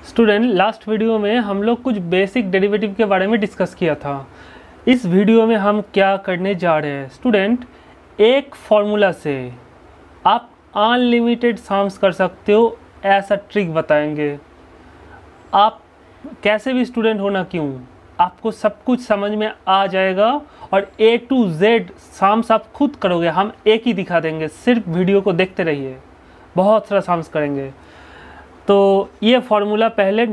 Student, last video में हम लोग कुछ बेसिक डेरिवेटिव के बारे में डिस्कस किया था। इस वीडियो में हम क्या करने जा रहे हैं स्टूडेंट, एक फॉर्मूला से आप अनलिमिटेड सम्स कर सकते हो, ऐसा ट्रिक बताएंगे। आप कैसे भी स्टूडेंट होना क्यों, आपको सब कुछ समझ में आ जाएगा और A to Z सम्स आप खुद करोगे। हम एक ही दिखा देंगे, सिर्फ वीडियो को देखते रहिए, बहुत सारा सम्स करेंगे। तो ये फॉर्मूला पहले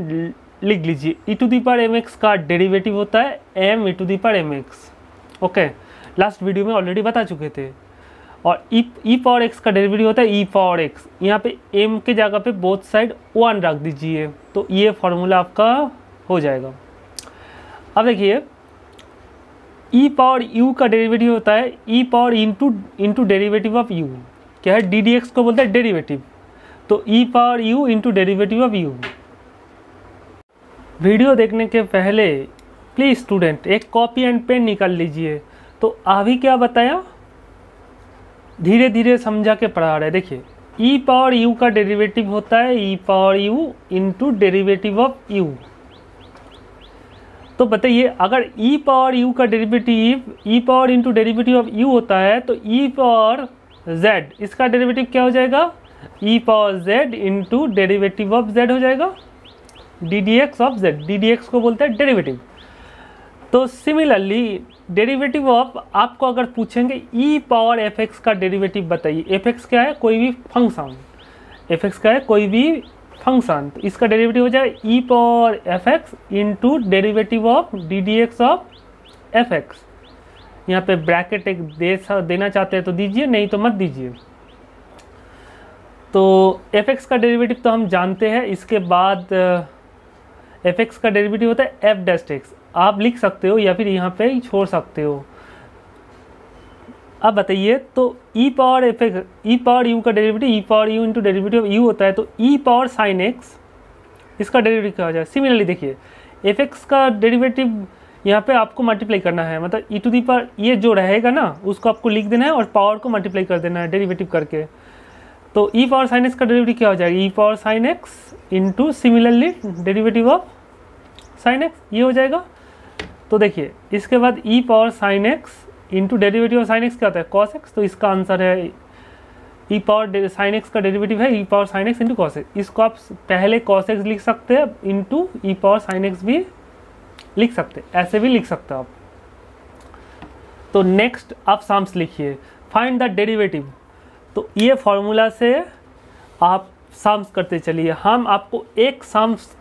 लिख लीजिए। e⁻mx का डेरिवेटिव होता है m(e⁻mx). ओके, लास्ट वीडियो में ऑलरेडी बता चुके थे। और e⁻x का डेरिवेटिव होता है e⁻x। यहाँ पे m के जगह पे बोथ साइड 1 रख दीजिए, तो ये फॉर्मूला आपका हो जाएगा। अब देखिए, e⁻u का डेरिवेटिव होता है e⁻into डेरिवेटिव ऑफ u। क्या है, ddx को बोलते हैं डेरिवेटिव, तो e⁻u into derivative of u। Video देखने के पहले प्लीज स्टूडेंट एक कॉपी एंड पेन निकाल लीजिए। तो अभी क्या बताया, धीरे धीरे समझा के पढ़ा रहे। देखिए, e⁻u का डेरिवेटिव होता है e⁻u into derivative of u। तो बताइए, अगर e⁻u का derivative e⁻ into derivative of u होता है तो e⁻z इसका डेरिवेटिव क्या हो जाएगा, e⁻z into derivative of z हो जाएगा, ddx ऑफ z। ddx को बोलते हैं डेरिवेटिव। तो सिमिलरली डेरिवेटिव ऑफ, आपको अगर पूछेंगे e⁻fx का डेरिवेटिव बताइए। fx क्या है, कोई भी फंक्शन। fx क्या है, कोई भी फंक्शन। तो इसका डेरिवेटिव हो जाएगा e⁻fx into derivative of ddx of fx। यहाँ पे ब्रैकेट एक देना चाहते हैं तो दीजिए, नहीं तो मत दीजिए। तो fx का डेरिवेटिव तो हम जानते हैं। इसके बाद fx का डेरिवेटिव होता है f'(x). आप लिख सकते हो या फिर यहाँ पे ही छोड़ सकते हो। अब बताइए, तो e⁻u का derivative e⁻u into derivative of u होता है, तो e⁻sin x इसका डेरिवेटिव क्या हो जाएगा। सिमिलरली देखिए, fx का डेरिवेटिव यहाँ पे आपको मल्टीप्लाई करना है, मतलब ये जो रहेगा ना उसको आपको लिख देना है और पावर को मल्टीप्लाई कर देना है डेरिवेटिव करके। तो e⁻sin x का डेरिवेटिव क्या हो जाएगा, e⁻sin x into similarly derivative of sin x, ये हो जाएगा। तो देखिए, इसके बाद e⁻sin x into derivative of sin x क्या होता है, cos x। तो इसका आंसर है e⁻sin x का डेरिवेटिव है e⁻sin x into cos x। इसको आप पहले cos x लिख सकते हैं, into e⁻sin x भी लिख सकते हैं, ऐसे भी लिख सकते हैं आप। तो नेक्स्ट आप सम्स लिखिए, फाइंड द डेरिवेटिव। तो ये फॉर्मूला से आप सम्स करते चलिए। हम आपको एक सम्स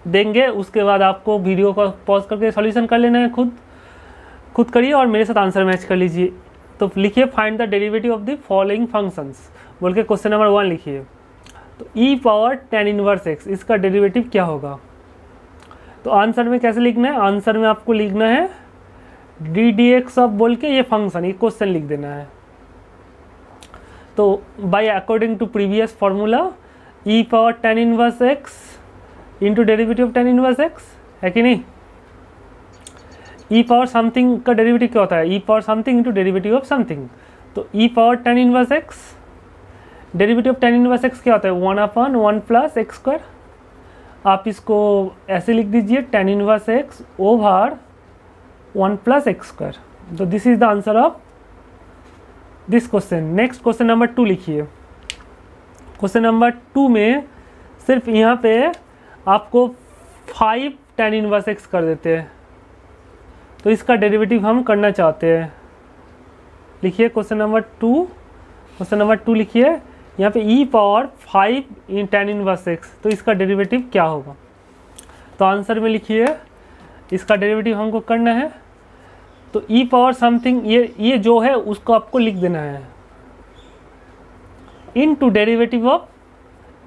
देंगे, उसके बाद आपको वीडियो को पॉज करके सॉल्यूशन कर लेना है, खुद करिए और मेरे साथ आंसर मैच कर लीजिए। तो लिखिए, find the derivative of the following functions बोल के क्वेश्चन नंबर 1 लिखिए। तो e⁻tan−1x इसका डेरिवेटिव क्या होगा। तो आंसर में कैसे लिखना है, आंसर में आपको लिखना है ddx ऑफ बोल के ये फंक्शन, ये क्वेश्चन लिख देना है। तो by according to previous formula e⁻tan−1x into derivative of tan−1x है कि नहीं। e⁻ समथिंग का डेरिवेटिव क्या होता है, e⁻ something into derivative of something. तो e⁻tan−1x डेरिवेटिव ऑफ tan−1x क्या होता है, 1/1 + x²। आप इसको ऐसे लिख दीजिए, tan−1x ओवर 1 + x²। तो this is the answer of this question. Next question number 2 लिखिए। क्वेश्चन नंबर 2 में सिर्फ यहाँ पे आपको 5 tan−1x कर देते हैं, तो इसका डेरिवेटिव हम करना चाहते हैं। लिखिए क्वेश्चन नंबर 2 लिखिए। यहाँ पे e⁻5 tan−1x, तो इसका डेरिवेटिव क्या होगा। तो आंसर में लिखिए, इसका डेरिवेटिव हमको करना है। तो e⁻ समथिंग ये जो है उसको आपको लिख देना है into derivative of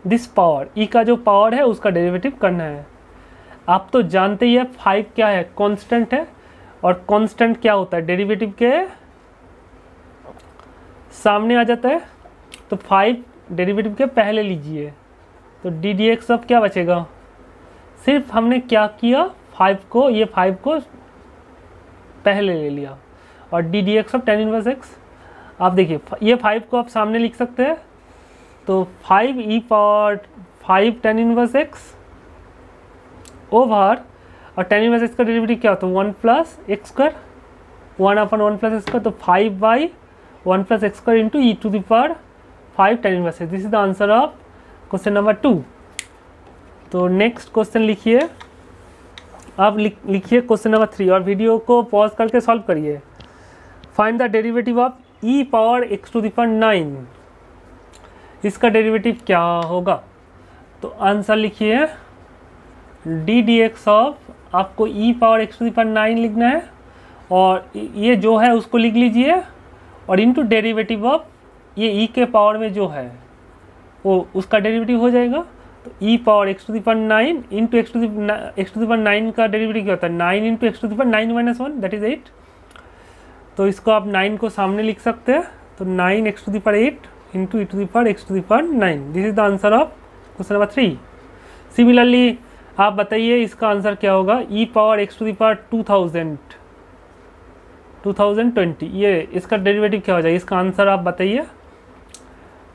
this power. e का जो पावर है उसका डेरिवेटिव करना है। आप तो जानते ही है 5 क्या है, कांस्टेंट है, और कांस्टेंट क्या होता है, डेरिवेटिव के सामने आ जाता है। तो 5 डेरिवेटिव के पहले लीजिए, तो ddx ऑफ क्या बचेगा। सिर्फ हमने क्या किया, 5 को पहले ले लिया और ddx ऑफ tan−1x। आप देखिए, ये 5 को आप सामने लिख सकते हैं। तो 5 tan−1x ओवर, और टेन इनवर्स एक्स का डेरिवेटिव क्या होता है 1 plus x square, 1/1 plus x square, तो 5/1 plus x square into e to the power 5 tan inverse. This is the answer of question number 2। तो नेक्स्ट क्वेश्चन लिखिए, आप लिखिए क्वेश्चन नंबर 3 और वीडियो को पॉज करके सॉल्व करिए। Find the derivative of e power x to the power 9, इसका derivative क्या होगा? तो आंसर लिखिए डी डी एक्स ऑफ, आपको e power x to the power 9 लिखना है, और ये जो है उसको लिख लीजिए, और इनटू डेरिवेटिव ऑफ ये ई के पावर में जो है वो उसका डेरिवेटिव हो जाएगा। तो e power x to the power 9 into x to the power 9 का डेरिवेटिव क्या होता है 9 into x to the power 9 minus 1 that is 8। तो इसको आप 9 को सामने लिख सकते हैं, तो 9 x to the power 8 into e to the power x to the power 9। This is the answer of question number 3। Similarly आप बताइए इसका आंसर क्या होगा, e power x to the power 2020, ये इसका डेरिवेटिव क्या हो जाएगा, इसका आंसर आप बताइए।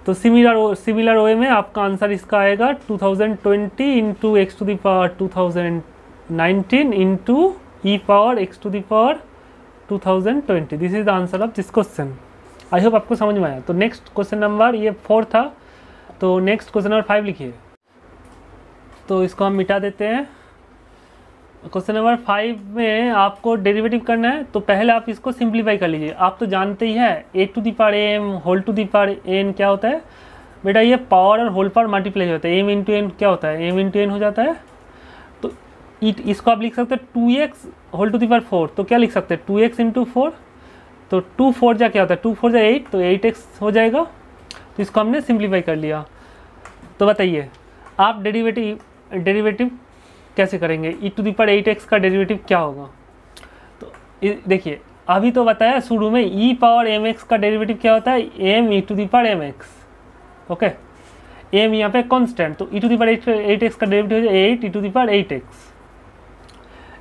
तो सिमिलर वे में आपका आंसर इसका आएगा 2020 into x to the power 2019 into e power x to the power 2020। This is the answer of this question. I hope आपको समझ में आया। तो नेक्स्ट क्वेश्चन नंबर, ये 4 था, तो नेक्स्ट क्वेश्चन नंबर 5 लिखिए। तो इसको हम मिटा देते हैं। क्वेश्चन नंबर 5 में आपको डेरिवेटिव करना है, तो पहले आप इसको सिंप्लीफाई कर लीजिए। आप तो जानते ही हैं a to the power m whole to the power n क्या होता है बेटा, ये पावर और होल पावर मल्टीप्लाई होता है। एम इंटू एन क्या होता है, एम इंटू एन हो जाता है। तो इसको आप लिख सकते हैं 2x whole to the power 4, तो क्या लिख सकते हैं 2x इंटू 4, तो 2 4 जा क्या होता है 2 4 जा 8, तो 8x हो जाएगा। तो इसको हमने सिंप्लीफाई कर लिया। तो बताइए आप डेरिवेटिव कैसे करेंगे, e to the power 8x का डेरिवेटिव क्या होगा? तो देखिए अभी तो बताया शुरू में ई पावर एम एक्स का डेरिवेटिव क्या होता है, m e to the power m x. Okay, m यहाँ पे कांस्टेंट, तो e to the power 8x का डेरिवेटिव हो जाएगा 8 ई टू द पावर 8x,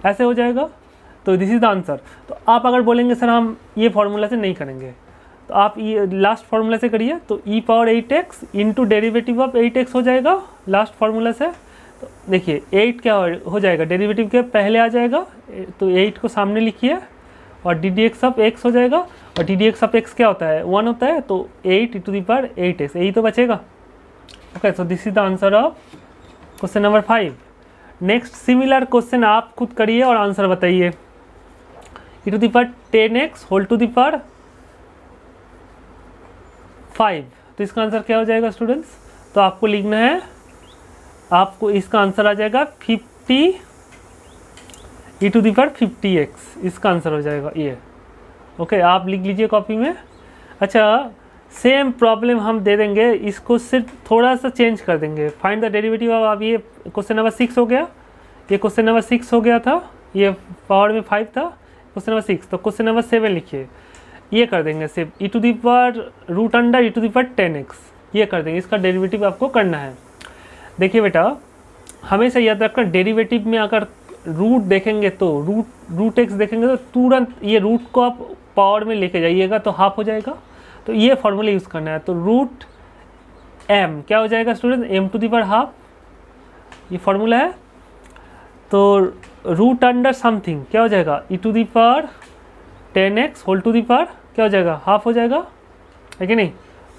ऐसे हो जाएगा। तो दिस इज द आंसर। तो आप अगर बोलेंगे सर हम ये फॉर्मूला से नहीं करेंगे, तो आप ये लास्ट फार्मूला से करिए। तो e power 8x into derivative of 8x हो जाएगा लास्ट फार्मूला से। तो देखिए 8 क्या हो जाएगा, डेरिवेटिव के पहले आ जाएगा, तो 8 को सामने लिखिए, और D d x of x हो जाएगा, और D d x of x क्या होता है 1 होता है, तो 8 ई टू द पावर 8x, यही तो बचेगा। Okay, so this is the answer of question number 5। Next similar question आप खुद करिए और आंसर बताइए। E to the power 10x whole to the power 5, तो इसका आंसर क्या हो जाएगा स्टूडेंट्स? तो आपको लिखना है, आपको इसका आंसर आ जाएगा 50 ई टू द पावर 50x, इसका आंसर हो जाएगा ये। ओके, आप लिख लीजिए कॉपी में। अच्छा, सेम प्रॉब्लम हम दे देंगे, इसको सिर्फ थोड़ा सा चेंज कर देंगे। फाइंड द डेरिवेटिव ऑफ, अब ये क्वेश्चन नंबर 6 हो गया, ये क्वेश्चन नंबर 6 हो गया था, ये पावर में 5 था, क्वेश्चन नंबर 6। तो क्वेश्चन नंबर 7 लिखिए, ये कर देंगे सिर्फ e to the power root under e to the power 10x, ये कर देंगे, इसका डेरिवेटिव आपको करना है। देखिए बेटा, हमेशा याद रखना डेरिवेटिव में अगर रूट देखेंगे तो रूट एक्स देखेंगे तो तुरंत ये रूट को आप पावर में लेके जाइएगा तो हाफ हो जाएगा। तो ये फॉर्मूला यूज़ करना है। तो रूट एम क्या हो जाएगा student, m to the power half, ये फॉर्मूला है। तो रूट अंडर समथिंग क्या हो जाएगा, e to the power 10x whole to the power क्या हो जाएगा, हाफ हो जाएगा, है कि नहीं?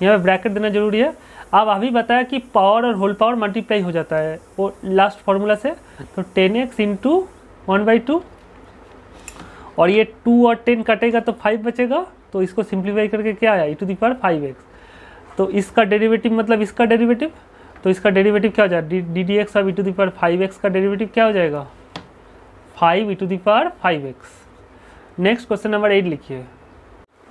यहाँ पे ब्रैकेट देना जरूरी है। अब अभी बताया कि पावर और होल पावर मल्टीप्लाई हो जाता है वो लास्ट फार्मूला से। तो 10x इंटू 1/2, और ये 2 और 10 कटेगा तो 5 बचेगा। तो इसको सिंप्लीफाई करके क्या आया, ई टू द पावर 5x। तो इसका डेरिवेटिव मतलब इसका डेरिवेटिव, तो इसका डेरिवेटिव क्या हो जाएगा, d d x of e to the power 5x का डेरिवेटिव क्या हो जाएगा, 5 e to the power 5x। Next question number 8 लिखिए।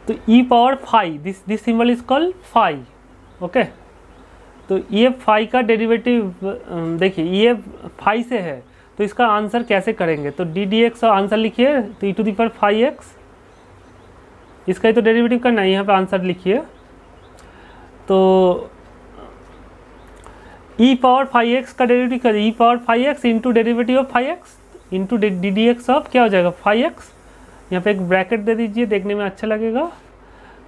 तो e power 5, this symbol is called 5। Okay, तो ये 5 का डेरिवेटिव देखिए ये 5 से है, तो इसका आंसर कैसे करेंगे? तो डी डी एक्स आंसर लिखिए, तो e to the power 5x, इसका ही तो डेरिवेटिव करना है, यहाँ पे आंसर लिखिए। तो ई पावर 5x का डेरिवेटिव करिए, e power 5x into derivative of 5x into d d x of क्या हो जाएगा 5x। यहाँ पे एक ब्रैकेट दे दीजिए, देखने में अच्छा लगेगा।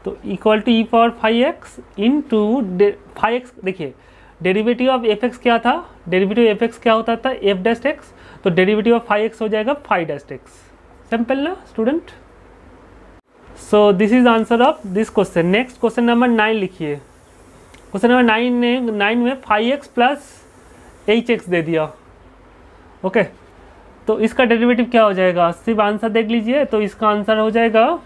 तो equal to e power 5x into 5x, देखिए डेरिवेटिव ऑफ एफ एक्स क्या था, डेरिवेटिव एफ एक्स क्या होता था, एफ डैश एक्स, तो डेरिवेटिव ऑफ फाई एक्स हो जाएगा फाई डैश एक्स। सिंपल ना student. So this is answer of this question. Next question number 9 लिखिए। क्वेश्चन नंबर 9 में phi x plus h x दे दिया। ओके, तो इसका डेरिवेटिव क्या हो जाएगा, सिर्फ आंसर देख लीजिए। तो इसका आंसर हो जाएगा,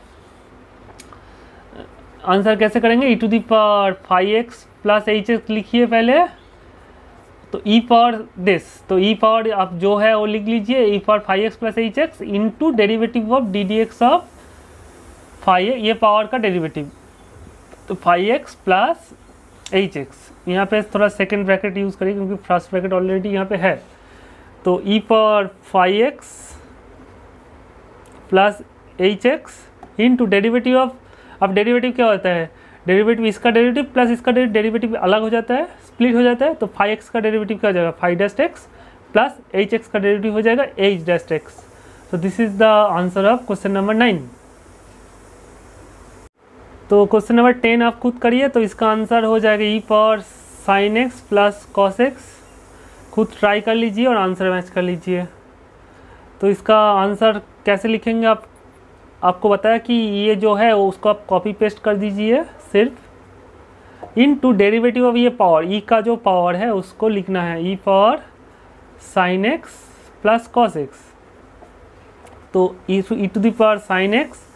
आंसर कैसे करेंगे, e to the power phi x plus h x लिखिए पहले, तो ई पावर दिस, तो ई पावर आप जो है वो लिख लीजिए, e power phi x plus h x into derivative of d d x of phi, ये पावर का डेरिवेटिव, तो phi x plus h x. यहाँ पे थोड़ा सेकेंड ब्रैकेट यूज़ करिए क्योंकि फर्स्ट ब्रैकेट ऑलरेडी यहाँ पे है। तो e power phi x plus h x into derivative of, अब डेरिवेटिव क्या होता है, डेरिवेटिव इसका डेरिवेटिव प्लस इसका डेरिवेटिव अलग हो जाता है, स्प्लिट हो जाता है। तो फाई एक्स का डेरिवेटिव क्या हो जाएगा, phi dash x plus h x का डेरिवेटिव हो जाएगा एच डैश एक्स। तो this is the answer of question number 9। तो क्वेश्चन नंबर 10 आप खुद करिए। तो इसका आंसर हो जाएगा e power sine x plus cos x. खुद ट्राई कर लीजिए और आंसर मैच कर लीजिए। तो इसका आंसर कैसे लिखेंगे आप, आपको बताया कि ये जो है उसको आप कॉपी पेस्ट कर दीजिए सिर्फ, इनटू डेरिवेटिव ऑफ ये पावर, ई का जो पावर है उसको लिखना है, e power sine x plus cos x. तो e to the power sine x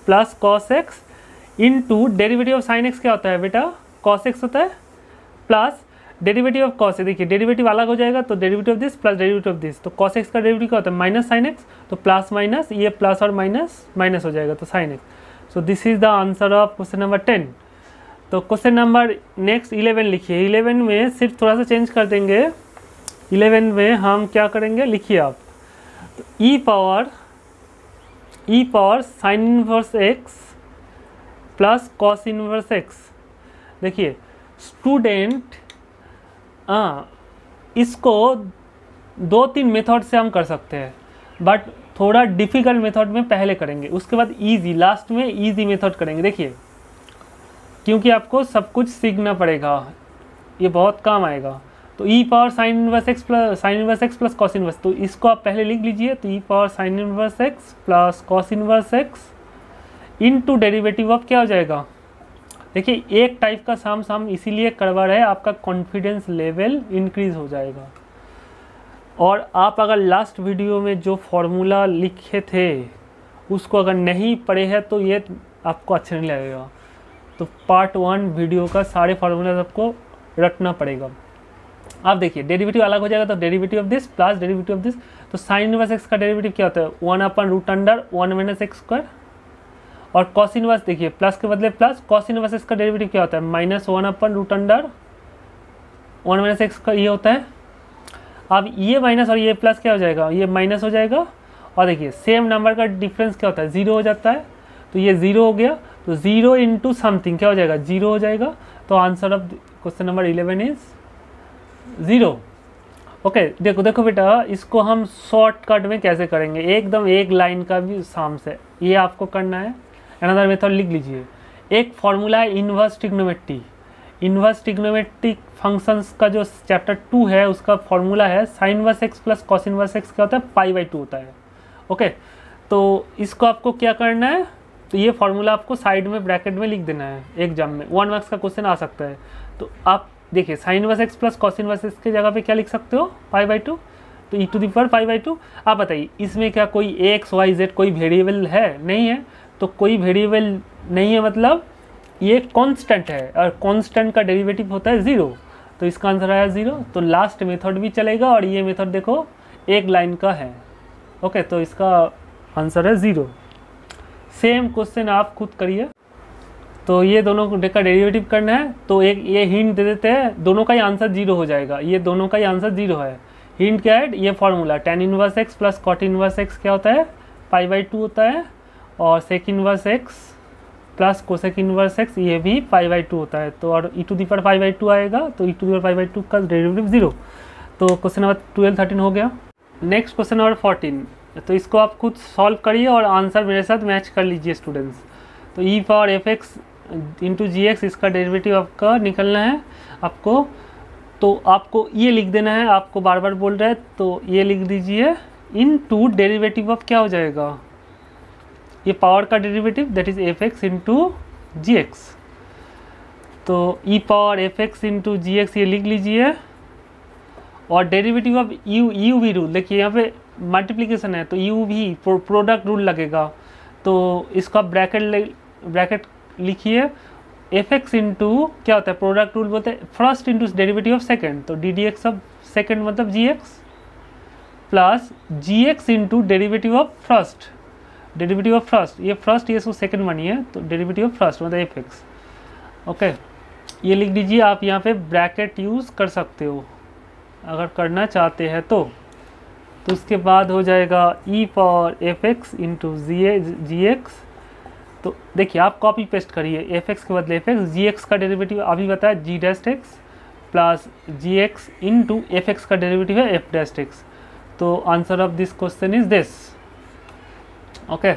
plus cos x into derivative of sine x क्या होता है बेटा, कॉस एक्स होता है, प्लस डेरिवेटिव ऑफ कॉस, देखिए डेरिवेटिव अलग हो जाएगा तो derivative of this plus derivative of this. तो कॉस एक्स का डेरिवेटिव क्या होता है, माइनस साइन एक्स, तो प्लस माइनस, ये प्लस और माइनस माइनस हो जाएगा तो sine x. So this is the answer of question number 10। तो क्वेश्चन नंबर नेक्स्ट 11 लिखिए। 11 में सिर्फ थोड़ा सा चेंज कर देंगे। 11 में हम क्या करेंगे, लिखिए आप, तो e power sine inverse x plus cos inverse x. देखिए स्टूडेंट, इसको 2-3 मेथड से हम कर सकते हैं, बट थोड़ा डिफ़िकल्ट मेथड में पहले करेंगे, उसके बाद इजी, लास्ट में इजी मेथड करेंगे। देखिए क्योंकि आपको सब कुछ सीखना पड़ेगा, ये बहुत काम आएगा। तो e power sine inverse x plus cos inverse, तो इसको आप पहले लिख लीजिए। तो e power sine inverse x plus cos inverse x into derivative of क्या हो जाएगा, देखिए एक टाइप का साम इसीलिए करवा रहे हैं, आपका कॉन्फिडेंस लेवल इंक्रीज हो जाएगा। और आप अगर लास्ट वीडियो में जो फॉर्मूला लिखे थे उसको अगर नहीं पढ़े हैं तो ये आपको अच्छा नहीं लगेगा। तो पार्ट 1 वीडियो का सारे फार्मूला आपको रटना पड़ेगा। आप देखिए डेरिवेटिव अलग हो जाएगा तो derivative of this plus derivative of this. तो साइन इनवर्स एक्स का डेरिवेटिव क्या होता है, 1/√1 - x स्क्वायर। और कॉस इनवर्स देखिए प्लस के बदले प्लस, कॉस इनवर्स एक्स का डेरिवेटिव क्या होता है, -1/√1 - x का ये होता है। अब ये माइनस और ये प्लस क्या हो जाएगा, ये माइनस हो जाएगा। और देखिए सेम नंबर का डिफरेंस क्या होता है, 0 हो जाता है। तो ये 0 हो गया, तो 0 इंटू समथिंग क्या हो जाएगा, 0 हो जाएगा। तो answer of question number 11 is 0। Okay, देखो बेटा, इसको हम शॉर्टकट में कैसे करेंगे, एकदम एक लाइन का भी साम से ये आपको करना है। अनदर मेथड लिख लीजिए। एक फॉर्मूला है इन्वर्स ट्रिग्नोमेट्रिक फंक्शंस का जो चैप्टर 2 है उसका फॉर्मूला है sign inverse x plus cos inverse x क्या होता है, π/2 होता है। ओके, तो इसको आपको क्या करना है, तो ये फॉर्मूला आपको साइड में ब्रैकेट में लिख देना है। एग्जाम में 1 मार्क्स का क्वेश्चन आ सकता है। तो आप देखिए sign inverse x plus cos inverse x की जगह पे क्या लिख सकते हो, π/2। तो e टू द पावर π/2। आप बताइए इसमें क्या कोई x y z कोई वेरिएबल है, नहीं है। तो कोई वेरिएबल नहीं है मतलब ये कांस्टेंट है, और कांस्टेंट का डेरिवेटिव होता है 0। तो इसका आंसर आया 0। तो लास्ट मेथड भी चलेगा और ये मेथड देखो एक लाइन का है। ओके, तो इसका आंसर है 0। सेम क्वेश्चन आप खुद करिए। तो ये दोनों का डेरिवेटिव करना है, तो एक ये हिंट दे देते हैं, दोनों का ही आंसर 0 हो जाएगा। ये दोनों का ही आंसर 0 है। हिंट क्या है, ये formula tan inverse x plus cot inverse x क्या होता है, π/2 होता है। और sec inverse x plus cosec inverse x ये भी π/2 होता है। तो और e टू द पावर π/2 आएगा, तो e टू द पावर π/2 का डेरिवेटिव 0। तो क्वेश्चन नंबर 12 13 हो गया। नेक्स्ट क्वेश्चन नंबर 14, तो इसको आप खुद सॉल्व करिए और आंसर मेरे साथ मैच कर लीजिए स्टूडेंट्स। तो e power fx into g x इसका डेरिवेटिव आपका निकलना है आपको। तो आपको ये लिख देना है, आपको बार बार बोल रहा है तो ये लिख दीजिए इनटू डेरिवेटिव ऑफ क्या हो जाएगा, ये पावर का derivative that is f x into g x. तो e power f x into g x ये लिख लीजिए, और डेरिवेटिव ऑफ यू भी रूल देखिए यहाँ पे मल्टीप्लिकेशन है तो यू भी प्रोडक्ट रूल लगेगा, तो इसका ब्रैकेट लिखिए एफ एक्स इंटू क्या होता है प्रोडक्ट रूल बोलते हैं first into derivative of second, तो d d x of second मतलब g x plus g x into derivative of first, derivative of first ये फर्स्ट ये सो सेकेंड बनी है तो डेरिवेटिव ऑफ फर्स्ट मतलब एफ एक्स। ओके ये लिख दीजिए, आप यहाँ पे ब्रैकेट यूज़ कर सकते हो अगर करना चाहते हैं तो उसके बाद हो जाएगा e power f x into g x. तो देखिए आप कॉपी पेस्ट करिए, एफ एक्स के बदले एफ एक्स, जी एक्स का डेरिवेटिव अभी बताया जी dashed x plus g x into F x का डेरिवेटिव है एफ डैस्ट एक्स। तो answer of this question is this. Okay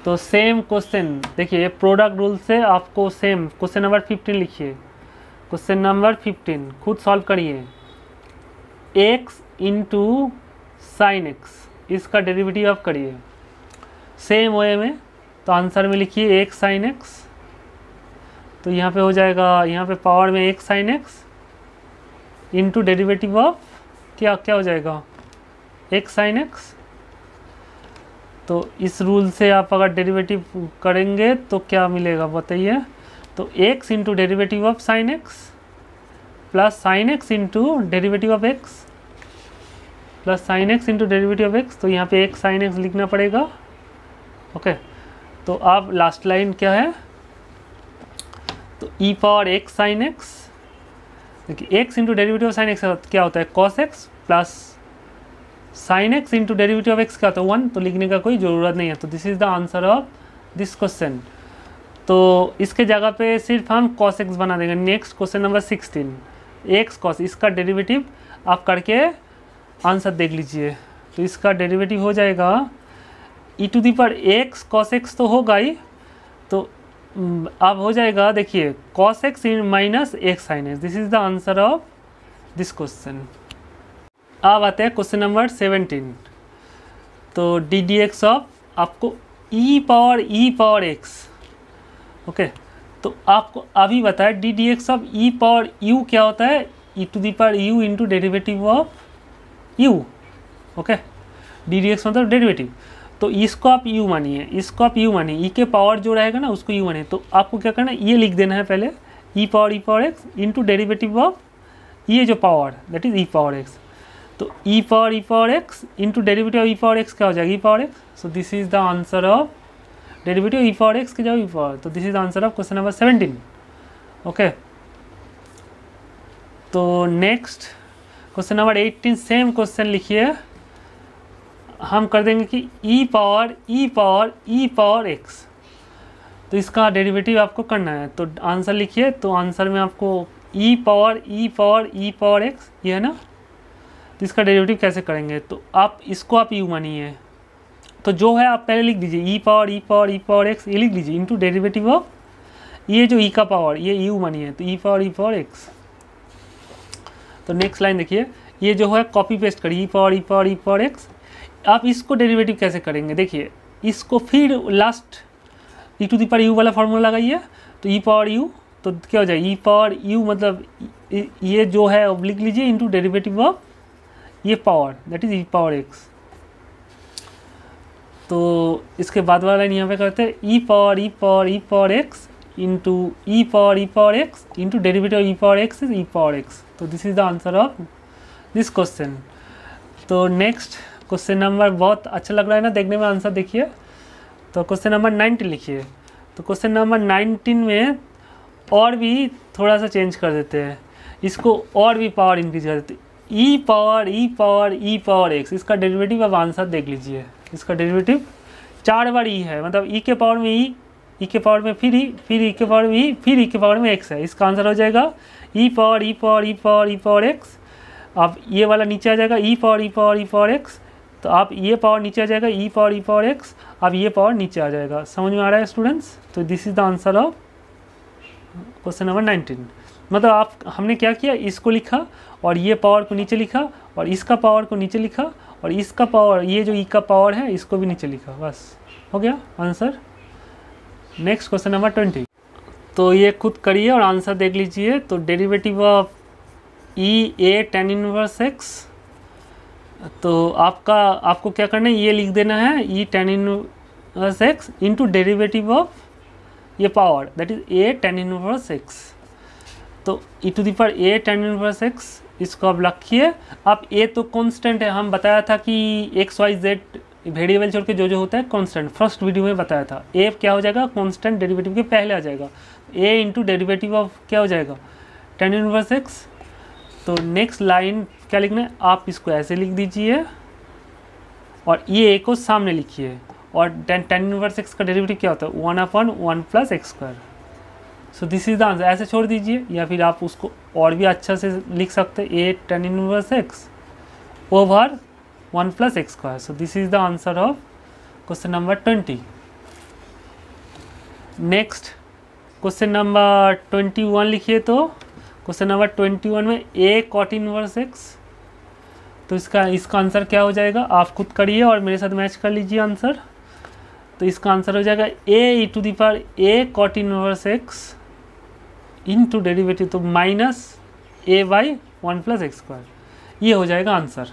तो सेम क्वेश्चन देखिए प्रोडक्ट रूल से आपको सेम क्वेश्चन नंबर 15 लिखिए, क्वेश्चन नंबर 15 खुद सॉल्व करिए। एक्स इंटू साइन एक्स इसका डेरिवेटिव आप करिए सेम वे में, तो आंसर में लिखिए एक्स साइन एक्स, तो यहाँ पे हो जाएगा यहाँ पे पावर में x sine x into derivative of क्या हो जाएगा एक्स साइन एक्स। तो इस रूल से आप अगर डेरिवेटिव करेंगे तो क्या मिलेगा बताइए, तो x into derivative of sine x plus sine x into derivative of x plus sine x into derivative of x, तो यहाँ पे एक्स साइन एक्स लिखना पड़ेगा। ओके तो आप लास्ट लाइन क्या है, तो e power x sine x, देखिए x into derivative of sine x क्या होता है cos x plus sine x into derivative of x क्या होता है 1, तो लिखने का कोई ज़रूरत नहीं है। तो this is the answer of this question. तो इसके जगह पे सिर्फ हम कॉस एक्स बना देंगे। Next question number 16 x cos, इसका डेरिवेटिव आप करके आंसर देख लीजिए। तो इसका डेरिवेटिव हो जाएगा e to the power x cos x तो होगा ही, तो अब हो जाएगा देखिए cos x minus x sine x. This is the answer of this question. अब आते हैं क्वेश्चन नंबर 17। तो डी डी एक्स ऑफ आपको ई पावर एक्स। ओके तो आपको अभी बताया d d x of e power u क्या होता है, e to the power u into derivative of u. Okay d d x मतलब डेरिवेटिव, तो इसको आप u मानिए, इसको आप u मानिए, e के पावर जो रहेगा ना उसको u मानिए। तो आपको क्या करना है ये लिख देना है पहले e power x into derivative of ये जो power that is e power x. तो e power x into derivative of e power x क्या हो जाएगा e power x. So this is the answer of derivative e power x के जाओ e power, तो this is the answer of question number 17। Okay तो next question number 18 same question लिखिए, हम कर देंगे कि ई पावर एक्स, तो इसका डेरिवेटिव आपको करना है। तो आंसर लिखिए, तो आंसर में आपको ई पावर एक्स ये है ना, तो इसका डेरिवेटिव कैसे करेंगे, तो आप इसको आप यू मानिए, तो जो है आप पहले लिख दीजिए ई पावर एक्स ये लिख दीजिए इंटू डेरिवेटिव ऑफ ये जो ई का पावर ये यू मानिए, तो ई पावर एक्स। तो नेक्स्ट लाइन देखिए, ये जो है कॉपी पेस्ट करिए ई पावर एक्स। आप इसको डेरिवेटिव कैसे करेंगे, देखिए इसको फिर last e to the power u वाला फार्मूला लगाइए, तो ई पावर यू तो क्या हो जाएगा ई पावर यू मतलब ये जो है अब लिख लीजिए इंटू डेरिवेटिव ऑफ ये power that is e power x. तो इसके बाद वाला लाइन यहाँ पे करते हैं e power x into e power x into derivative of e power x is e power x. तो this is the answer of this question. तो नेक्स्ट क्वेश्चन नंबर बहुत अच्छा लग रहा है ना देखने में, आंसर देखिए। तो क्वेश्चन नंबर 19 लिखिए। तो क्वेश्चन नंबर 19 में और भी थोड़ा सा चेंज कर देते हैं, इसको और भी पावर इंक्रीज कर देते हैं। ई पावर एक्स इसका डेरिवेटिव अब आंसर देख लीजिए। इसका डेरिवेटिव 4 बार ई है, मतलब ई के पावर में ई के पावर में फिर ई के पावर में ई फिर ई के पावर में एक्स है। इसका आंसर हो जाएगा ई पावर एक्स। अब ये वाला नीचे आ जाएगा ई पावर एक्स, तो आप ये पावर नीचे आ जाएगा ई पावर एक्स, अब ये पावर नीचे आ जाएगा। समझ में आ रहा है स्टूडेंट्स? तो this is the answer of question number 19। मतलब आप हमने क्या किया, इसको लिखा और ये पावर को नीचे लिखा और इसका पावर को नीचे लिखा और इसका पावर, ये जो ई का पावर है इसको भी नीचे लिखा, बस हो गया आंसर। Next question number 20। तो ये खुद करिए और आंसर देख लीजिए। तो derivative of e a tan inverse x, तो आपको क्या करना है, ये लिख देना है e tan inverse x into derivative of ये power that is a tan inverse x. तो e to the power a tan inverse x, इसको आप रखिए। अब ए तो कांस्टेंट है, हम बताया था कि एक्स वाई जेड वेरिएबल छोड़ के जो होता है कांस्टेंट, फर्स्ट वीडियो में बताया था। ए क्या हो जाएगा, कांस्टेंट डेरिवेटिव के पहले आ जाएगा। ए इंटू डेरिवेटिव ऑफ क्या हो जाएगा, tan इनवर्स एक्स। तो नेक्स्ट लाइन क्या लिखना है, आप इसको ऐसे लिख दीजिए और ये ए को सामने लिखिए। और tan इनवर्स एक्स का डेरिवेटिव क्या होता है, 1/1 + x²। So this is the answer. ऐसे छोड़ दीजिए, या फिर आप उसको और भी अच्छा से लिख सकते हैं, ए tan inverse x over 1 + x²। So this is the answer of question number 20। Next question number 21 लिखिए। तो क्वेश्चन नंबर 21 में ए cot इनवर्स एक्स, तो इसका आंसर क्या हो जाएगा, आप खुद करिए और मेरे साथ मैच कर लीजिए आंसर। तो इसका आंसर हो जाएगा a to the power a cot inverse x into derivative तो -a/1 + x²। ये हो जाएगा आंसर।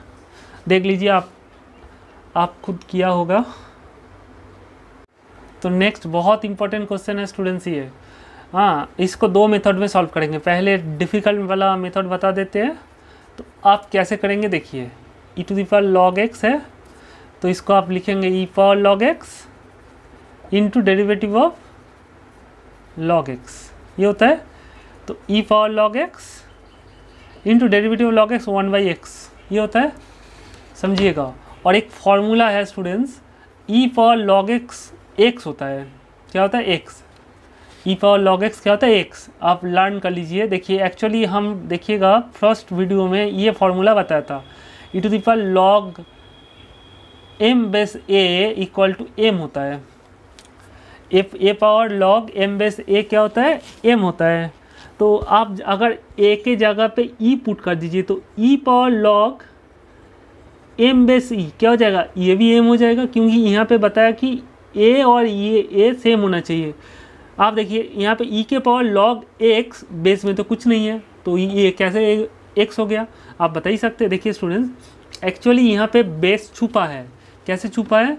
देख लीजिए आप खुद किया होगा। तो नेक्स्ट बहुत इंपॉर्टेंट क्वेश्चन है स्टूडेंट्स ये। हाँ, इसको दो मेथड में सॉल्व करेंगे। पहले डिफ़िकल्ट वाला मेथड बता देते हैं। तो आप कैसे करेंगे देखिए, e to the power log x है, तो इसको आप लिखेंगे e power log x into derivative of log x, ये होता है। तो e power log x into derivative log x 1/x, ये होता है, समझिएगा। और एक फॉर्मूला है स्टूडेंट्स, ई पावर log x होता है, क्या होता है x, ई पावर log x क्या होता है x, आप लर्न कर लीजिए। देखिए एक्चुअली हम देखिएगा फर्स्ट वीडियो में ये फॉर्मूला बताया था, e to the power log m/a = m होता है। ए पावर log m/a क्या होता है, m होता है। तो आप अगर a के जगह पे e पुट कर दीजिए तो e पावर log m/e क्या हो जाएगा, ये भी m हो जाएगा, क्योंकि यहाँ पे बताया कि a और ये a सेम होना चाहिए। आप देखिए यहाँ पे e के पावर log x, बेस में तो कुछ नहीं है, तो ये कैसे x हो गया, आप बता ही सकते हैं। देखिए स्टूडेंट्स, एक्चुअली यहाँ पे बेस छुपा है। कैसे छुपा है,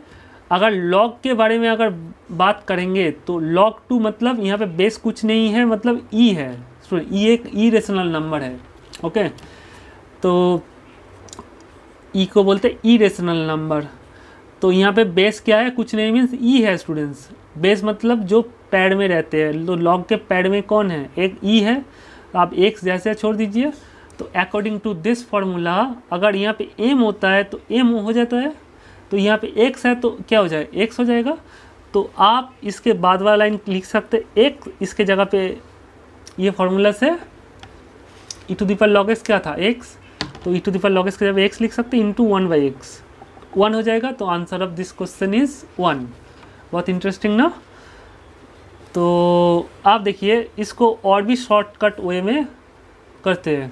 अगर log के बारे में अगर बात करेंगे तो log 2 मतलब यहाँ पे बेस कुछ नहीं है, मतलब e है स्टूडेंट, e एक इरेशनल नंबर है। ओके, तो e को बोलते हैं इरेशनल नंबर। तो यहाँ पे बेस क्या है, कुछ नहीं, मीन्स e है स्टूडेंट्स। बेस मतलब जो पैड में रहते हैं, तो log के पैड में कौन है, एक e है। आप x जैसे छोड़ दीजिए। तो अकॉर्डिंग टू दिस फार्मूला अगर यहाँ पे m होता है तो m हो जाता है, तो यहाँ पे x है तो क्या हो जाएगा, x हो जाएगा। तो आप इसके बाद वाला लाइन लिख सकते x, इसके जगह पे ये फार्मूला से e to the power log x क्या था, x, तो e to the power log x के जगह x लिख सकते इंटू 1/x, 1 हो जाएगा। तो answer of this question is 1। बहुत इंटरेस्टिंग ना। तो आप देखिए इसको और भी शॉर्टकट वे में करते हैं।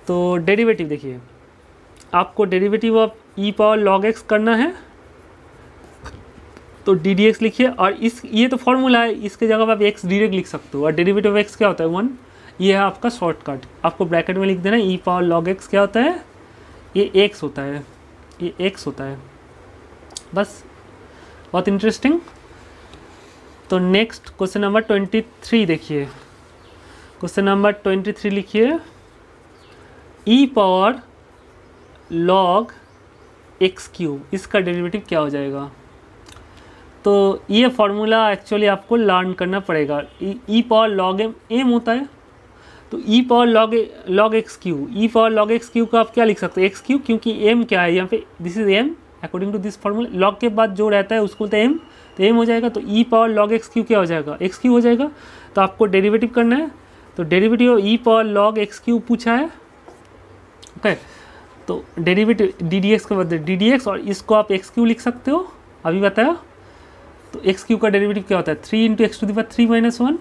तो डेरिवेटिव देखिए, आपको derivative of e power log x करना है, तो ddx लिखिए। और ये तो फॉर्मूला है, इसके जगह आप x डायरेक्ट लिख सकते हो। और डेरिवेटिव ऑफ x क्या होता है, 1। ये है आपका शॉर्टकट। आपको ब्रैकेट में लिख देना ई पावर log x क्या होता है, ये x होता है, ये x होता है, बस। बहुत इंटरेस्टिंग। तो नेक्स्ट क्वेश्चन नंबर 23 देखिए। क्वेश्चन नंबर 23 लिखिए, ई पावर log x³, इसका डेरिवेटिव क्या हो जाएगा। तो ये फार्मूला एक्चुअली आपको लर्न करना पड़ेगा। ई पावर log m होता है, तो ई पावर log x³, ई पावर log x³ का आप क्या लिख सकते हैं, x³, क्योंकि m क्या है यहाँ पे, this is m according to this formula. log के बाद जो रहता है उसको बोलते हैं m, तो m हो जाएगा। तो ई पावर log x³ क्या हो जाएगा, x³ हो जाएगा। तो आपको डेरिवेटिव करना है, तो derivative e power log x³ पूछा है। ओके, तो डेरिवेटिव ddx के बदले ddx, और इसको आप x³ लिख सकते हो, अभी बताया। तो x³ का डेरिवेटिव क्या होता है, 3 × x⁻³ - 1,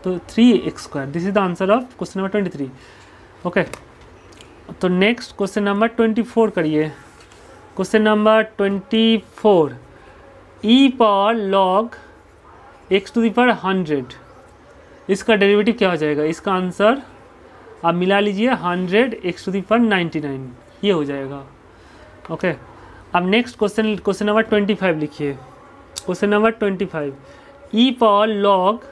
तो 3x²। This is the answer of question number 23। Okay, तो नेक्स्ट क्वेश्चन नंबर 24 करिए। क्वेश्चन नंबर 24, ई पावर लॉग x⁻100, इसका डेरिवेटिव क्या हो जाएगा? इसका आंसर आप मिला लीजिए 100 x⁻99, ये हो जाएगा। ओके, अब नेक्स्ट क्वेश्चन नंबर 25 लिखिए। क्वेश्चन नंबर 25, ई पावर लॉग,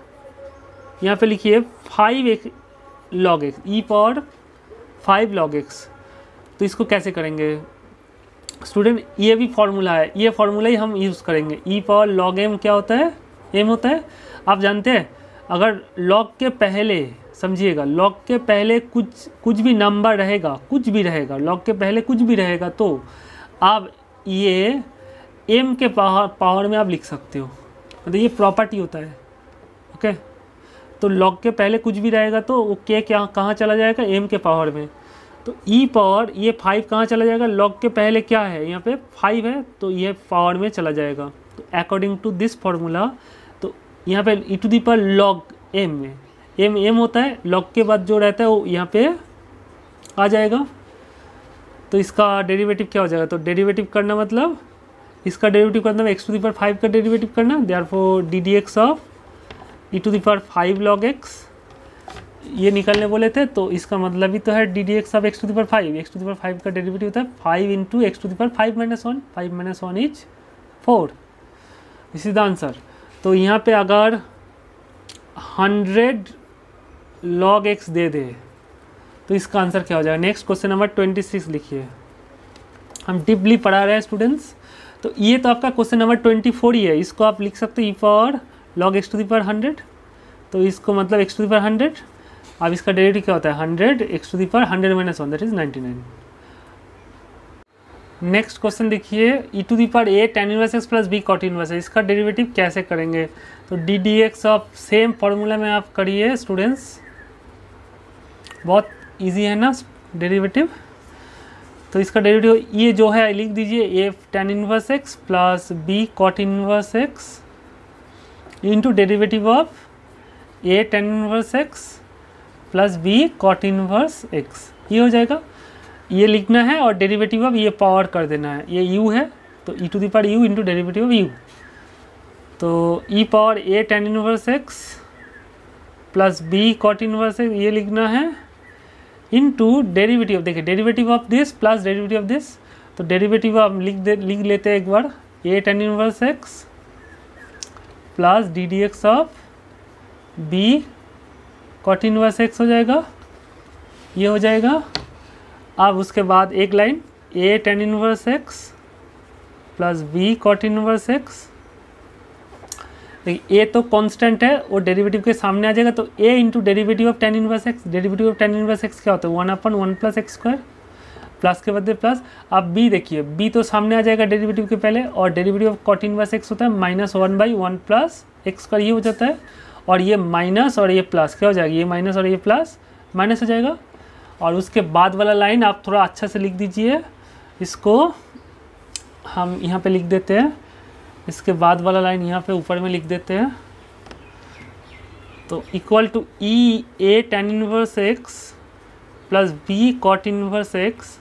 यहाँ पे लिखिए 5 log x, ई पावर 5 log x। तो इसको कैसे करेंगे स्टूडेंट? ये भी फॉर्मूला है, ये फॉर्मूला ही हम यूज़ करेंगे। ई पावर लॉग m क्या होता है? m होता है, आप जानते हैं। अगर log के पहले, समझिएगा, log के पहले कुछ भी नंबर रहेगा, कुछ भी रहेगा, log के पहले कुछ भी रहेगा, तो आप ये m के पावर में आप लिख सकते हो, मतलब ये प्रॉपर्टी होता है। ओके, तो log के पहले कुछ भी रहेगा तो वो k क्या कहाँ चला जाएगा? m के पावर में। तो e पावर ये 5 कहाँ चला जाएगा? log के पहले क्या है? यहाँ पे 5 है, तो ये पावर में चला जाएगा। तो अकॉर्डिंग टू दिस फॉर्मूला, तो यहाँ पे e⁻log m में m होता है, log के बाद जो रहता है वो यहाँ पे आ जाएगा। तो इसका डेरिवेटिव क्या हो जाएगा? तो डेरिवेटिव करना मतलब, इसका डेरिवेटिव करना x⁵ का डेरिवेटिव करना, therefore ddx of e⁵ log x, ये निकालने बोले थे, तो इसका मतलब ही तो है ddx ऑफ x⁵। x⁵ का डेरिवेटिव होता है 5 into x⁵ -1, 5 - 1 is 4। This is the answer. तो यहाँ पे अगर 100 log x दे दे तो इसका आंसर क्या हो जाएगा? नेक्स्ट क्वेश्चन नंबर 26 लिखिए। हम डीपली पढ़ा रहे हैं स्टूडेंट्स, तो ये तो आपका क्वेश्चन नंबर 24 ही है। इसको आप लिख सकते हो ई पावर log x⁻100, तो इसको मतलब x⁻100। अब इसका डेरिवेटिव क्या होता है? 100 x⁻100 - 1, that is 99। Next question देखिए, e⁴a tan inverse x plus b cot inverse, इसका डेरिवेटिव कैसे करेंगे? तो ddx ऑफ सेम फॉर्मूला में आप करिए स्टूडेंट्स, बहुत इजी है ना डेरिवेटिव। तो इसका डेरिवेटिव ये जो है लिख दीजिए, a tan inverse x plus b cot inverse x into derivative of a tan inverse x plus b cot inverse x, ये हो जाएगा। ये लिखना है और डेरिवेटिव ऑफ ये पावर कर देना है, ये u है, तो e⁻u into derivative of u। तो e power a tan inverse x plus b cot inverse x, ये लिखना है, इनटू डेरिवेटिव, देखिए derivative of this plus derivative of this, तो डेरिवेटिव आप लिख लेते हैं एक बार, a tan inverse x plus ddx of b cot inverse x हो जाएगा, ये हो जाएगा। अब उसके बाद एक line a tan inverse x plus b cot inverse x, देखिए a तो कांस्टेंट है, वो डेरिवेटिव के सामने आ जाएगा, तो a into derivative of tan inverse x, derivative of tan inverse x क्या होता है? 1/1 प्लस x², प्लस के बदले प्लस। अब b देखिए, b तो सामने आ जाएगा डेरिवेटिव के पहले, और derivative of cot inverse x होता है -1/1 प्लस x², ये हो जाता है, और ये माइनस और ये प्लस क्या हो जाएगा? ये माइनस और ये प्लस माइनस हो जाएगा। और उसके बाद वाला लाइन आप थोड़ा अच्छा से लिख दीजिए, इसको हम यहाँ पे लिख देते हैं, इसके बाद वाला लाइन यहाँ पे ऊपर में लिख देते हैं। तो equal to e a tan inverse x plus b cot inverse x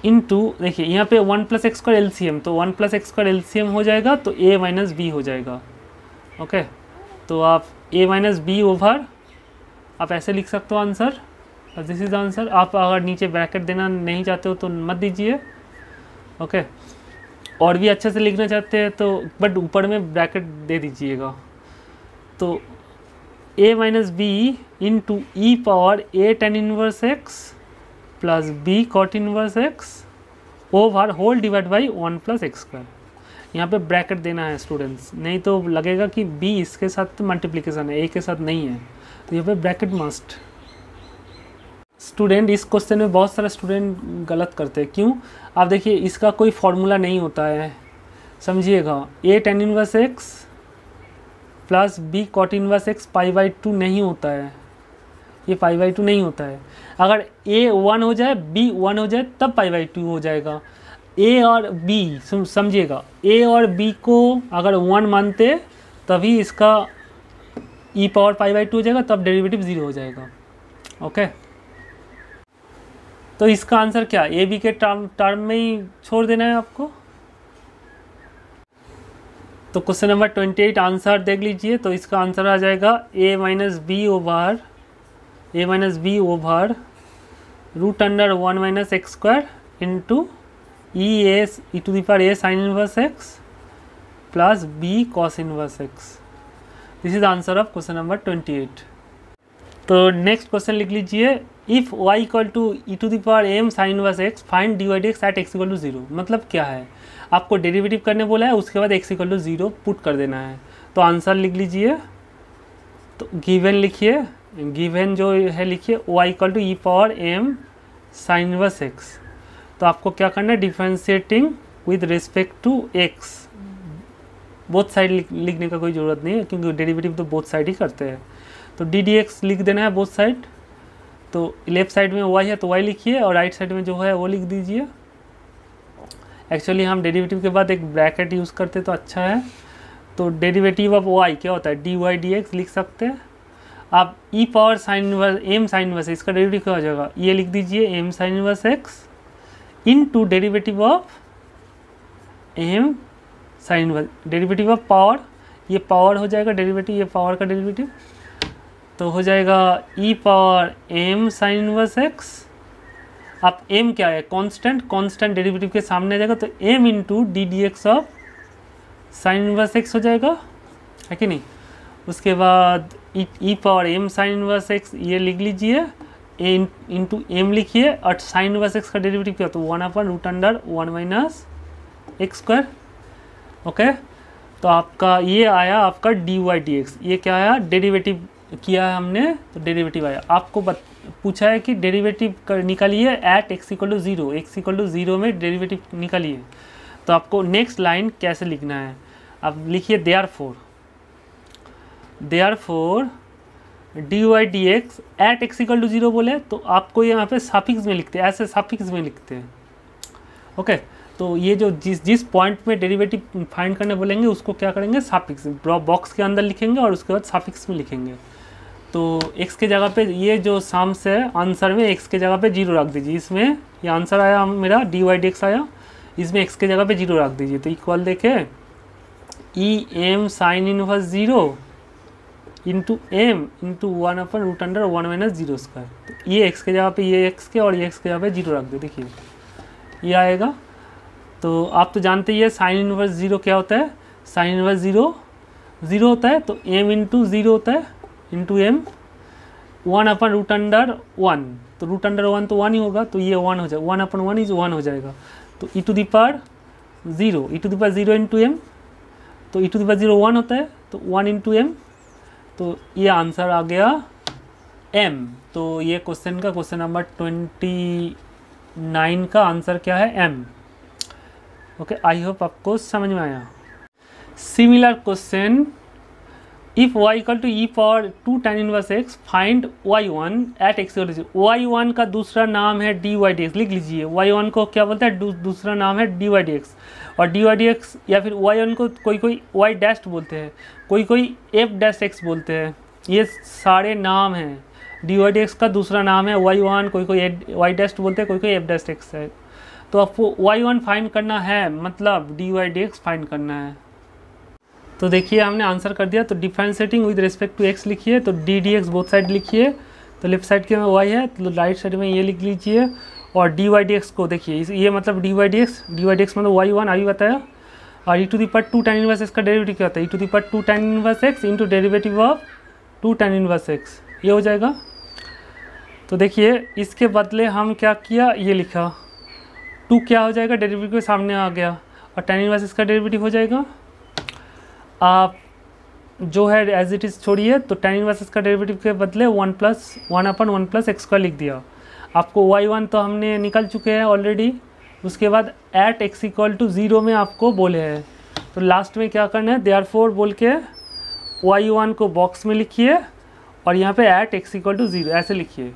into, देखिए यहाँ पे 1 + x² LCM, तो 1 + x² LCM हो जाएगा, तो a - b हो जाएगा। ओके, तो आप a - b ओवर, आप ऐसे लिख सकते हो आंसर, दिस इज आंसर। आप अगर नीचे ब्रैकेट देना नहीं चाहते हो तो मत दीजिए। ओके, और भी अच्छे से लिखना चाहते हैं तो बट ऊपर में ब्रैकेट दे दीजिएगा। तो a - b into e power a tan inverse x plus b cot inverse x over whole divide by 1 + x², यहाँ पे ब्रैकेट देना है स्टूडेंट्स, नहीं तो लगेगा कि b इसके साथ मल्टीप्लिकेशन है, a के साथ नहीं है, तो यहाँ पे ब्रैकेट मस्ट। स्टूडेंट इस क्वेश्चन में बहुत सारे स्टूडेंट गलत करते हैं, क्यों? आप देखिए, इसका कोई फॉर्मूला नहीं होता है, समझिएगा। a tan inverse x plus b cot inverse x π/2 नहीं होता है, ये π/2 नहीं होता है। अगर a 1 हो जाए, b 1 हो जाए, तब π/2 हो जाएगा। a और b, समझिएगा, a और b को अगर 1 मानते तभी इसका ई पावर पाई बाई 2 हो जाएगा, तब डेरिवेटिव 0 हो जाएगा। ओके, तो इसका आंसर क्या, ए बी के टर्म में ही छोड़ देना है आपको। तो क्वेश्चन नंबर 28 आंसर देख लीजिए। तो इसका आंसर आ जाएगा a minus b over root under 1 minus x square into e to the power a sine inverse x plus b cos inverse x. This is answer of question number 28। तो next question लिख लीजिए, if y equal to e to the power m sine inverse x find d y d x at x equal to 0। मतलब क्या है, आपको derivative करने बोला है, उसके बाद x इक्वल टू 0 पुट कर देना है। तो आंसर लिख लीजिए। तो गिवन लिखिए, गिवन जो है लिखिए y equal to e power m sine inverse x. तो आपको क्या करना है, differentiating with respect to x। Both side लिखने का कोई ज़रूरत नहीं है, क्योंकि डेरिवेटिव तो बोथ साइड ही करते हैं। तो डी डी एक्स लिख देना है बोथ साइड। तो लेफ्ट साइड में y है तो y लिखिए, और राइट साइड में जो है वो लिख दीजिए। एक्चुअली हम डेरिवेटिव के बाद एक ब्रैकेट यूज़ करते तो अच्छा है। तो डेरिवेटिव ऑफ y क्या होता है, डी वाई डी एक्स लिख सकते हैं आप। E power sine inverse m sine inverse, इसका डेरिवेटिव क्या हो जाएगा, ये लिख दीजिए m sine inverse x into derivative of m sine inverse, derivative of power, ये पावर हो जाएगा डेरिवेटिव, ये पावर का डेरिवेटिव। तो हो जाएगा e power m sine inverse x. अब m क्या है, कांस्टेंट डेरिवेटिव के सामने आ जाएगा, तो m into d d x of sine inverse x हो जाएगा, है कि नहीं। उसके बाद e power m sine inverse x ये लिख लीजिए, ए इंटू एम लिखिए, और साइन इनवर्स एक्स का डेरिवेटिव क्या, तो 1 अपन root under 1 minus x square. Okay, तो आपका ये आया आपका डी वाई डी एक्स। ये क्या आया, डेरिवेटिव किया है हमने, तो डेरिवेटिव आया। आपको पूछा है कि डेरिवेटिव निकालिए at x equal to 0, x equal to 0 में डेरिवेटिव निकालिए। तो आपको नेक्स्ट लाइन कैसे लिखना है, अब लिखिए therefore d y d x at x equal to 0 बोले, तो आपको यहाँ पे सफिक्स में लिखते हैं, ऐसे सफिक्स में लिखते हैं। ओके, तो ये जो जिस पॉइंट में डेरिवेटिव फाइंड करने बोलेंगे उसको क्या करेंगे, सफिक्स बॉक्स के अंदर लिखेंगे और उसके बाद सफिक्स में लिखेंगे। तो x के जगह पे ये जो साम्स है आंसर में x के जगह पे 0 रख दीजिए। इसमें ये आंसर आया मेरा डी वाई डी एक्स आया, इसमें x के जगह पे 0 रख दीजिए। तो इक्वल देखे e m sine inverse 0 into m into 1 अपन रूट अंडर 1 माइनस 0 स्क्वायर। तो ये x के जगह पे ये x के, और ये x के जगह पे 0 रख दे, देखिए ये आएगा। तो आप तो जानते ही है साइन इनवर्स 0 क्या होता है, साइन इनवर्स 0 होता है, तो m इंटू 0 होता है इंटू एम 1 अपन रूट अंडर 1, तो रूट अंडर 1 तो 1 ही होगा, तो ये 1 हो जाएगा, 1 अपन 1 इज 1 हो जाएगा। तो e to the power 0 into m, तो ई टू द पावर 0 1 होता है, तो 1 इंटू एम। तो ये आंसर आ गया m। तो ये क्वेश्चन नंबर 29 का आंसर क्या है, m। ओके, आई होप आपको समझ में आया। Similar question, if y equal to e power 2 tan inverse x find y1 at x equal to 0। y1 का दूसरा नाम है डी वाई डी एक्स, लिख लीजिए। y1 को क्या बोलते हैं, दूसरा नाम है डी वाई डी एक्स। और डी वाई डी एक्स या फिर y1 को कोई y डैश बोलते हैं, कोई f डैश x बोलते हैं। ये सारे नाम हैं, डी वाई डी एक्स का दूसरा नाम है y1, कोई y डैश बोलते हैं, कोई f डैश x है। तो आपको y1 फाइंड करना है, मतलब d y d x find करना है। तो देखिए हमने आंसर कर दिया। तो differentiating with respect to x लिखिए, तो d d x both side लिखिए। तो लेफ्ट साइड के में y है, तो राइट साइड में ये लिख लीजिए। और डी वाई डी एक्स को देखिए, ये मतलब डी वाई डी एक्स मतलब y1 अभी बताया। और e to the power 2 tan inverse x का डेरिवेटिव क्या होता है, e to the power 2 tan inverse x into derivative of 2 tan inverse x, ये हो जाएगा। तो देखिए इसके बदले हम क्या किया, ये लिखा 2 क्या हो जाएगा, डेरिवेटिव के सामने आ गया, और tan इनवर्स एक्स का डेरिवेटिव हो जाएगा। आप जो है एज इट इज़ छोड़िए, तो tan इनवर्स इसका डेरिवेटिव के बदले 1 अपन 1 प्लस एक्स स्क्वायर लिख दिया। आपको y1 तो हमने निकल चुके हैं ऑलरेडी। उसके बाद एट x इक्वल टू 0 में आपको बोले हैं, तो लास्ट में क्या करना है, देयरफॉर बोल के y1 को बॉक्स में लिखिए, और यहाँ पे एट x इक्वल टू 0 ऐसे लिखिए।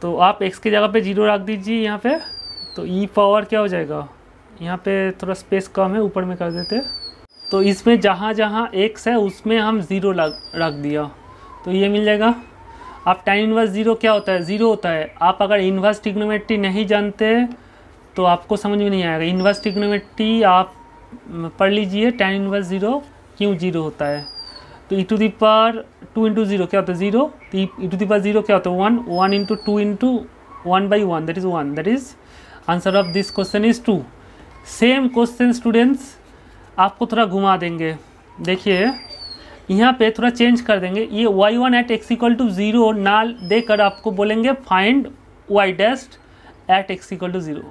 तो आप x के जगह पे 0 रख दीजिए यहाँ पे। तो ई पावर क्या हो जाएगा, यहाँ पे थोड़ा स्पेस कम है, ऊपर में कर देते। तो इसमें जहाँ जहाँ x है उसमें हम 0 रख दिया, तो ये मिल जाएगा। अब tan इनवर्स 0 क्या होता है, 0 होता है। आप अगर इन्वर्स ट्रिग्नोमेट्री नहीं जानते तो आपको समझ में नहीं आएगा। इन्वर्स ट्रिग्नोमेट्री आप पढ़ लीजिए, tan इनवर्स 0 क्यों 0 होता है। तो e to the power 2 into 0 क्या होता है 0, तो e टू द पावर 0 क्या होता है 1, 1 into 2 into 1 by 1 that is 1, that is answer of this question is 2। Same question students आपको थोड़ा घुमा देंगे, देखिए यहाँ पे थोड़ा चेंज कर देंगे। ये y1 at x equal to 0 ना देकर आपको बोलेंगे find y dash at x equal to 0।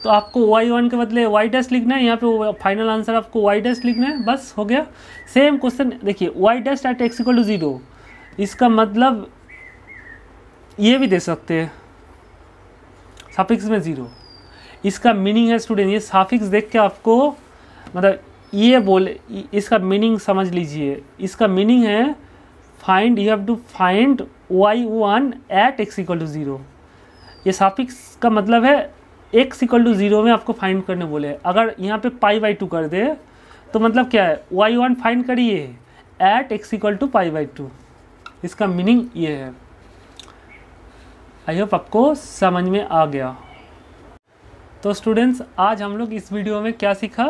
तो आपको y1 के बदले y डैश लिखना है, यहाँ पे फाइनल आंसर आपको y डैश लिखना है, बस हो गया। सेम क्वेश्चन देखिए y dash at x equal to 0, इसका मतलब ये भी दे सकते हैं सफिक्स में 0। इसका मीनिंग है स्टूडेंट, ये सफिक्स देख के आपको मतलब ये बोले, इसका मीनिंग समझ लीजिए। इसका मीनिंग है find, you have to find y1 at x equal to 0। ये सफिक्स का मतलब है x इक्वल टू 0 में आपको फाइंड करने बोले। अगर यहाँ पे π/2 कर दे तो मतलब क्या है, y1 फाइंड करिए एट x इक्वल टू π/2, इसका मीनिंग ये है। आई होप आपको समझ में आ गया। तो स्टूडेंट्स आज हम लोग इस वीडियो में क्या सीखा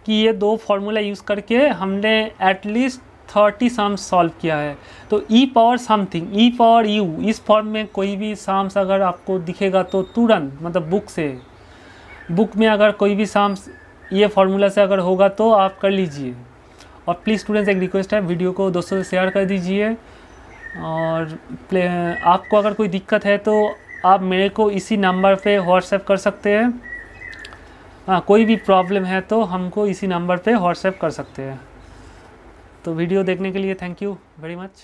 कि ये दो फार्मूला यूज़ करके हमने एटलीस्ट 30 सम्स सॉल्व किया है। तो e power something, e power u, इस फॉर्म में कोई भी सम्स अगर आपको दिखेगा तो तुरंत मतलब बुक में अगर कोई भी सम्स ये फार्मूला से अगर होगा तो आप कर लीजिए। और प्लीज़ स्टूडेंट्स एक रिक्वेस्ट है, वीडियो को दोस्तों से शेयर कर दीजिए। और आपको अगर कोई दिक्कत है तो आप मेरे को इसी नंबर पे व्हाट्सएप कर सकते हैं। हाँ, कोई भी प्रॉब्लम है तो हमको इसी नंबर पे व्हाट्सएप कर सकते हैं। तो वीडियो देखने के लिए थैंक यू वेरी मच।